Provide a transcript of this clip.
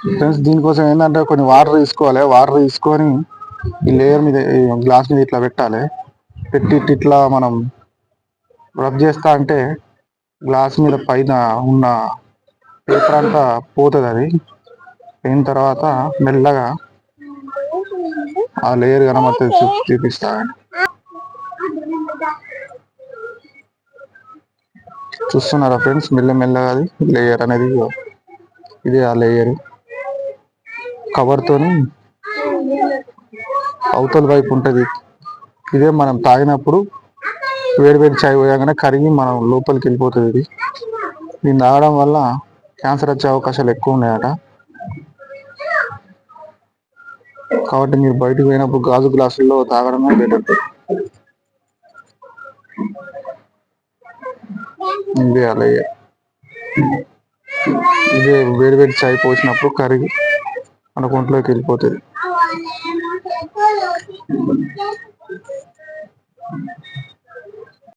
Friends దీనికోసం ఏంటంటే కొన్ని వాటర్ తీసుకోవాలి. వాటర్ తీసుకొని ఈ లేయర్ మీద ఈ గ్లాస్ మీద ఇట్లా పెట్టాలి. పెట్టి ఇట్లా మనం రబ్ చేస్తా అంటే గ్లాస్ మీద పైన ఉన్న పేపర్ అంతా పోతుంది. అది అయిన తర్వాత మెల్లగా ఆ లేయర్ కనబడుతుంది. చూపిస్తా చూస్తున్నారా ఫ్రెండ్స్, మెల్లమెల్లగా అది లేయర్ అనేది ఇదే ఆ లేయర్ కవర్ తోని అవతల వైపు ఉంటుంది. ఇదే మనం తాగినప్పుడు వేడి వేడి చాయ్ పోయగానే కరిగి మనం లోపలికి వెళ్ళిపోతుంది. ఇది దీన్ని తాగడం వల్ల క్యాన్సర్ వచ్చే అవకాశాలు ఎక్కువ ఉన్నాయట. కాబట్టి మీరు బయటకు పోయినప్పుడు గాజు గ్లాసుల్లో తాగడమే బెటర్. ఇదే అలా ఇదే వేడి వేడి చాయ్ పోసినప్పుడు కరిగి మన ఒంట్లోకి వెళ్ళిపోతుంది.